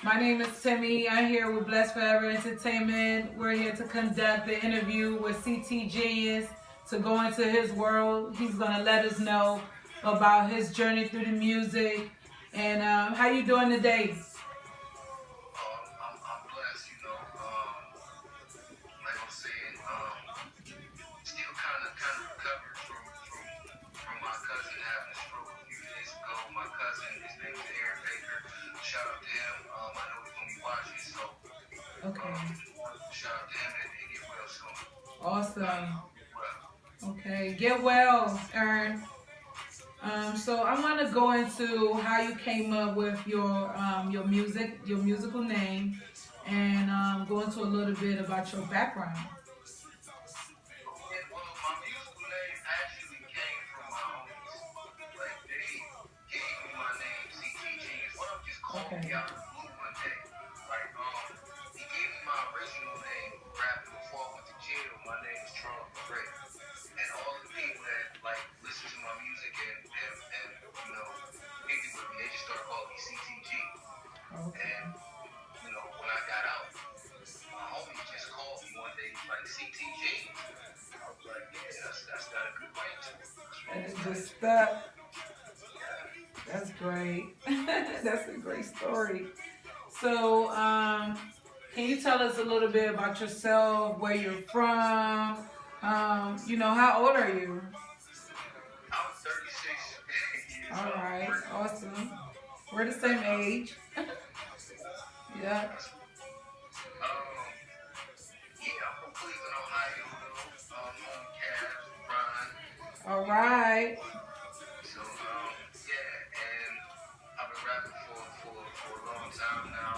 My name is Timmy. I'm here with Blessforever Entertainment. We're here to conduct the interview with CTGenius to go into his world. He's gonna let us know about his journey through the music. And how you doing today? I'm blessed, like I'm saying, still kind of recovered from my cousin having a stroke a few days ago. My cousin, his name is Aaron Baker. Shout out to him. I know he's gonna be watching, so Okay. shout out to him and get well soon. Awesome. Well, Okay. Get well, Aaron. So I want to go into how you came up with your music, your musical name, and go into a little bit about your background. okay, well, my musical name actually came from my homies. Like they gave me my name, CTGenius. One of them just called me Okay. out of the blue one day. Like, he gave me my original name, rapping before I went to jail. My name is Charles McGray. And all of the people that like listen to my music and picked it with me, they just started calling me CTG. And Okay. when I got out, my homie just called me one day. He's like, CTG. I was like, yeah, that's got a good ring to it. That's what And it's it like. just stuck. Yeah. That's great. That's a great story. So, can you tell us a little bit about yourself, where you're from? How old are you? I'm 36 years All old. right, awesome. We're the That's same my age. Yeah. that's yeah, I'm from Cleveland, Ohio though. Home Cavs, LeBron. All You know. right. So yeah, and I've been rapping for a long time now.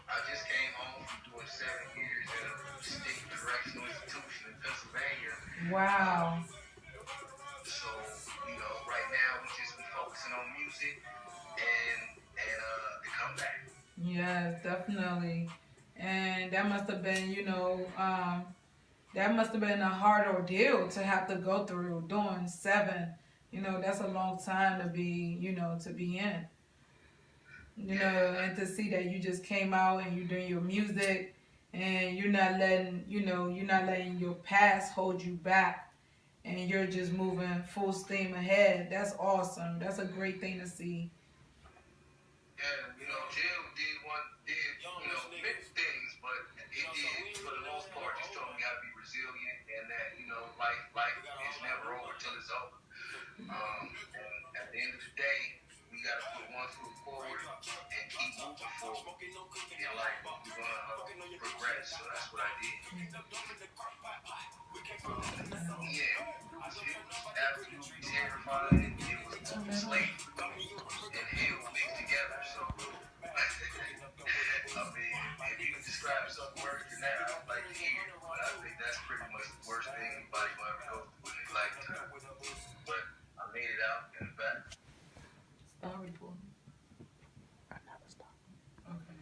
I just came home from doing 7 years at a state correctional institution in Pennsylvania. Um, Wow. so right now we just be focusing on music and the comeback. Yes, definitely. And that must have been, that must have been a hard ordeal to have to go through doing seven. That's a long time to be, to be in. Yeah, And to see that you just came out and you're doing your music and you're not letting your past hold you back and you're just moving full steam ahead. That's awesome. That's a great thing to see. yeah. Jail did many things, but it did for the most part just taught me how to be resilient and that life is never over till it's over. And at the end of the day, we got to put one foot forward and keep moving forward in life. We're gonna progress. So that's what I did. Yeah, it was absolutely terrifying. It was slavery and hell mixed together. So, I mean, if you can describe something worse than that, I don't like to hear it. But I think that's pretty much the worst thing anybody will ever go through in their lifetime. But I made it out in the back. Start recording. Okay.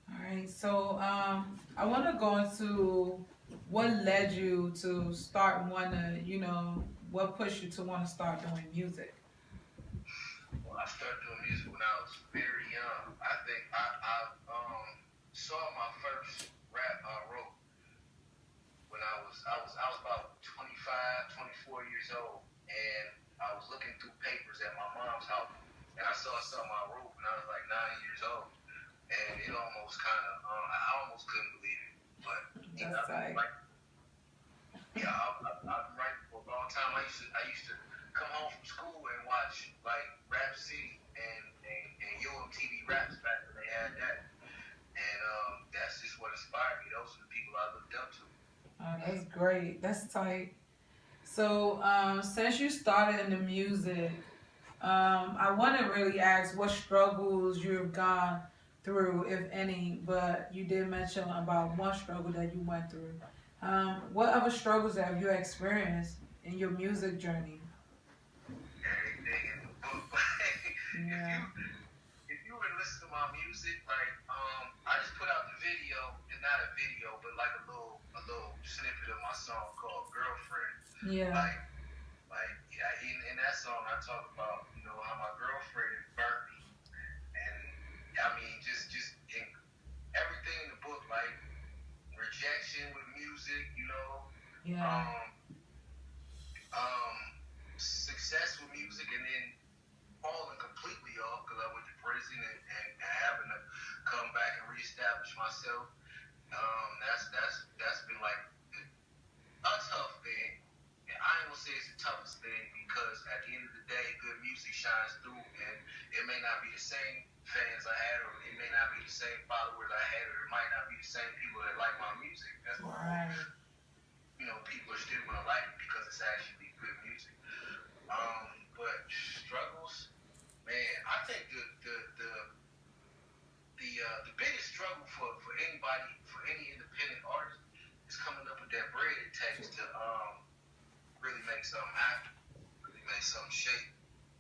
All right. So I want to go into what led you to start what pushed you to want to start doing music. Well, I started doing music when I was very young. I think I saw my first rap wrote when I was about 25, 24 years old, and I was looking through papers at my mom's house, and I saw something I wrote when I was like 9 years old, and it almost kind of I almost couldn't believe it, but That's I've been right. like I've been writing for a long time. I used to come home from school and watch like Rap City and Yo MTV Raps back when they had that, and that's just what inspired me. Those are the people I looked up to. That's great. That's tight. So, since you started in the music, I want to really ask what struggles you've gone through, if any. But you did mention about one struggle that you went through. What other struggles have you experienced in your music journey? Everything in the book. if Yeah. you if you were to listen to my music, like I just put out the video, and not a video, but like a little snippet of my song called Girlfriend. Yeah. Like yeah, in that song I talk about how my girlfriend burnt me, and Yeah. Um, um, Success with music, and then falling completely off because I went to prison and having to come back and reestablish myself. That's been like a tough thing. And I ain't gonna say it's the toughest thing because at the end of the day, good music shines through, and it may not be the same fans I had, or it may not be the same followers I had, or it might not be the same people that like my music. That's cool. Right. People are still gonna like it because it's actually good music. But struggles, man, I think the biggest struggle for anybody, for any independent artist, is coming up with that bread it takes to really make something happen, really make something shake,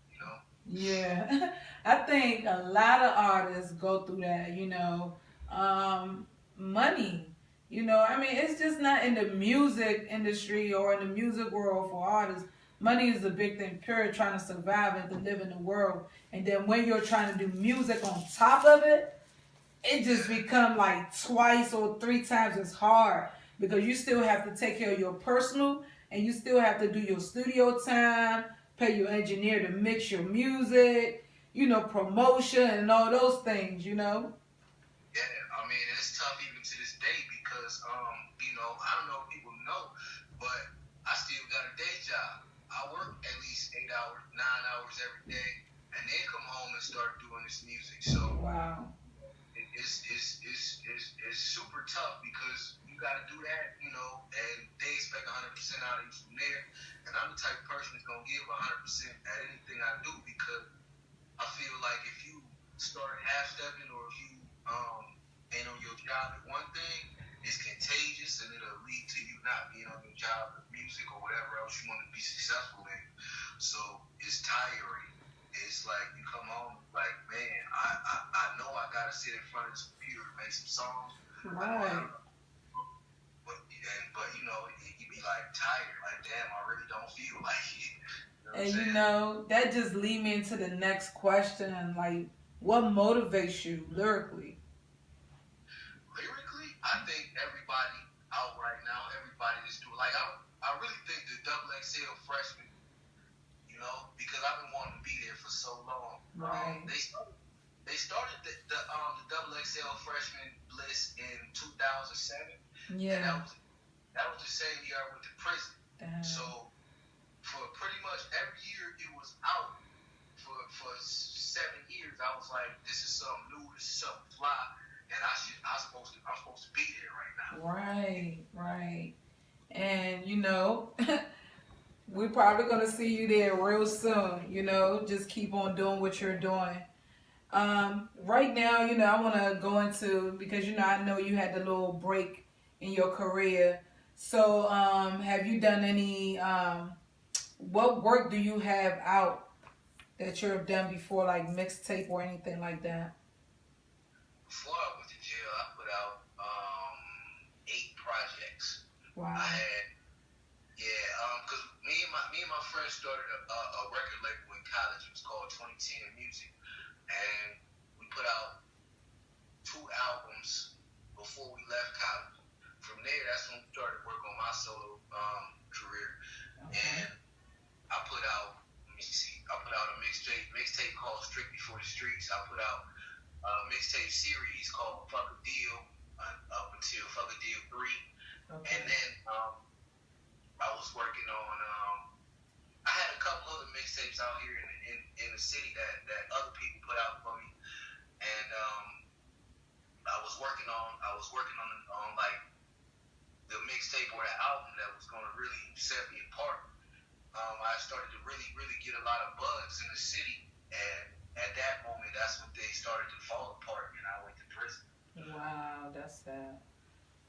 you know? Yeah. I think a lot of artists go through that, money. I mean, it's just not in the music industry or in the music world for artists. Money is a big thing, period, trying to survive and to live in the world. And then when you're trying to do music on top of it, it just become like twice or three times as hard because you still have to take care of your personal and you still have to do your studio time, pay your engineer to mix your music, promotion and all those things. Yeah, I mean, it's tough even to this day because, I don't know if people know, but I still got a day job. I work at least 8 hours, 9 hours every day, and then come home and start doing this music. So Wow. it's super tough because you got to do that, and they expect 100% out of you from there. And I'm the type of person that's gonna give 100% at anything I do because I feel like if you start half stepping or if you ain't on your job at one thing, it's contagious and it'll lead to you not being on your job with music or whatever else you want to be successful in. So it's tiring. It's like you come home like, man, I know I gotta sit in front of this computer to make some songs. I know I Right. don't, but you be like tired, like damn, I really don't feel like it. You know what I'm And saying? that just lead me into the next question, like what motivates you lyrically? Lyrically, I think everybody out right now, everybody is doing like I really think the double XL freshman, because I've been wanting to be there for so long. Right. They started the double XL freshman list in 2007, and Yeah. that was the same year I went to prison. Damn. So for pretty much every year it was out for 7 years, I was like, this is something new, this is something fly, and I'm supposed to be there right now. Right, right. And we're probably gonna see you there real soon, just keep on doing what you're doing. Right now, I wanna go into because I know you had the little break in your career. So have you done any what work do you have out that you've done before, like mixtape or anything like that? Before I went to jail, I put out 8 projects. I Wow. had, yeah, because me and my friends started a record label in college. It was called 2010 Music, and we put out 2 albums before we left college. From there, that's when we started working on my solo career, Okay. and I put out. Let me see. I put out a mixtape called Strictly for the Streets. I put out a mixtape series called Fuck a Deal up until Fuck a Deal 3. Okay. And then I was working on, I had a couple other mixtapes out here in the city that other people put out for me. And I was working on like the mixtape or the album that was going to really set me apart. I started to really, really get a lot of buzz in the city. And at that moment, that's when things started to fall apart and I went to prison. Wow, that's sad.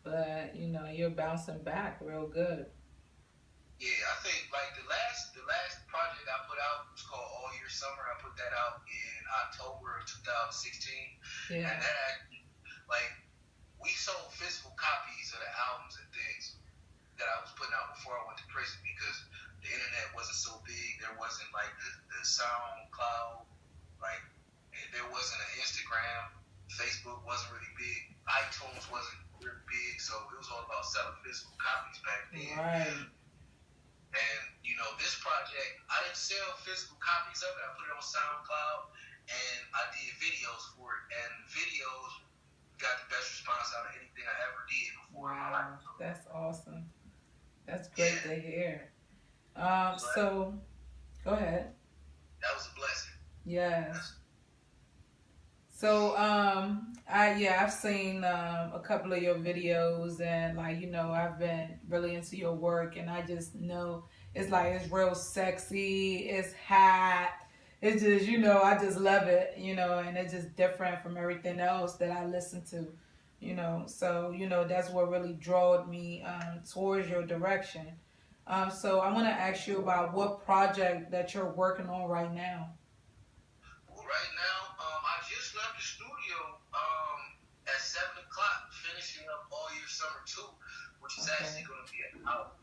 But you're bouncing back real good. Yeah, I think like the last project I put out was called All Year Summer. I put that out in October of 2016, and Yeah. that actually, like, we sold physical copies of the albums and things that I was putting out before I went to prison because the internet wasn't so big. There wasn't like the SoundCloud, like there wasn't an Instagram, Facebook wasn't really big. iTunes wasn't really big, so it was all about selling physical copies back then. Right. And this project, I didn't sell physical copies of it. I put it on SoundCloud, and I did videos for it. And videos got the best response out of anything I ever did before in my life. That's awesome. That's great to hear. So go ahead. That was a blessing. Yes. So I've seen a couple of your videos, and I've been really into your work, and I just know it's real sexy, it's hot, it's just I just love it, and it's just different from everything else that I listen to, so that's what really drawed me towards your direction. So I want to ask you about what project that you're working on right now. Right now, I just left the studio at 7 o'clock, finishing up All Year Summer 2, which is actually going to be an album.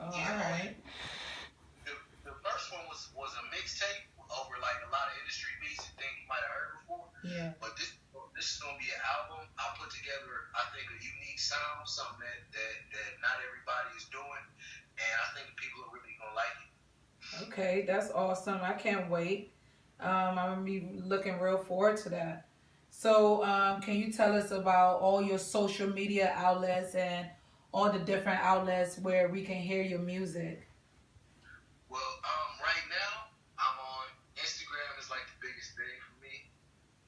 All right. The first one was a mixtape over a lot of industry beats and things you might have heard before. Yeah. But this is going to be an album. I put together, I think, a unique sound, something that not everybody is doing, and I think people are really going to like it. Okay, that's awesome. I can't wait. I'm going to be looking real forward to that. So, can you tell us about all your social media outlets and all the different outlets where we can hear your music? Well, right now, I'm on Instagram is the biggest thing for me.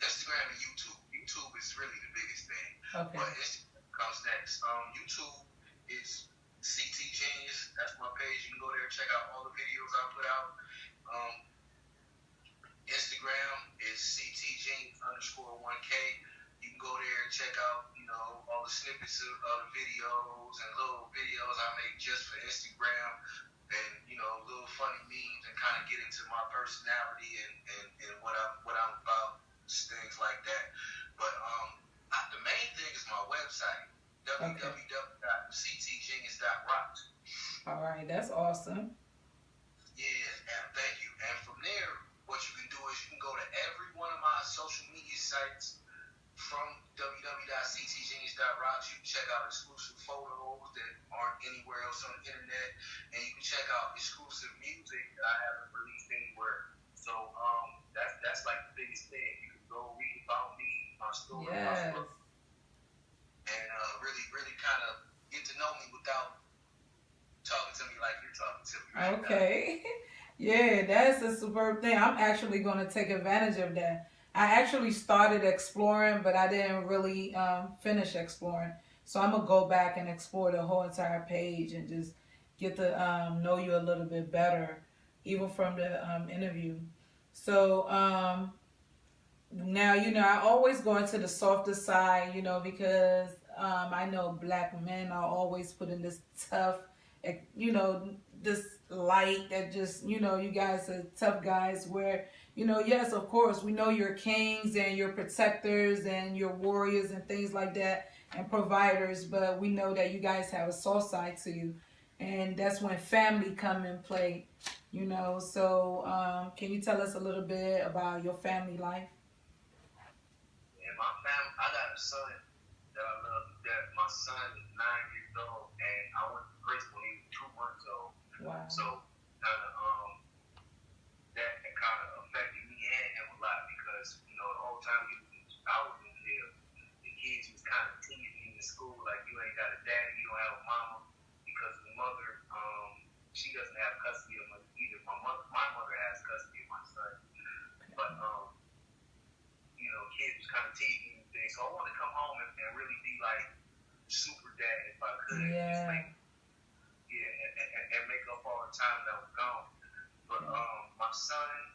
Instagram and YouTube. YouTube is really the biggest thing. Okay. But Instagram comes next. YouTube is CTGenius. That's my page. You can go there and check out all the videos I put out. Instagram is CTGenius_1K. You can go there and check out, all the snippets of the videos and little videos I make just for Instagram, and little funny memes, and kind of get into my personality and what I'm about, things like that. But the main thing is my website, www.ctgenius.rocks. All right, that's awesome. Yeah, and thank you. And from there, what you can do is you can go to every one of my social media sites from www.ctgenius.rocks. You can check out exclusive photos that aren't anywhere else on the internet, and you can check out exclusive music that I haven't released anywhere. So that's the biggest thing. You can go read about me, my story, my book, and really kind of get to know me without talking to me like you're talking to me right now. Okay. Yeah, that's a superb thing. I'm actually going to take advantage of that. I actually started exploring, but I didn't really finish exploring. So I'm going to go back and explore the whole entire page and just get to know you a little bit better, even from the interview. So now, I always go into the softer side, because I know black men are always put in this tough, this light that just, you guys are tough guys where, yes, of course, we know you're kings and you're protectors and you're warriors and things like that and providers, but we know that you guys have a soft side to you. And that's when family come in play, So can you tell us a little bit about your family life? Yeah, my family, I got a son that I love to death. My son is 9 years old, and I went to grade school when he was 2 months old. Wow. So that kind of affected me and him a lot because the whole time I was in jail, the kids was kind of teasing me in school like, you ain't got a daddy, you don't have a mama, because the mother she doesn't have custody of me either. My mother has custody of my son, but kids was kind of teasing me and things. So I wanted to come home and really be like super dad if I could. Yeah. And make up all the time that was gone. But my son,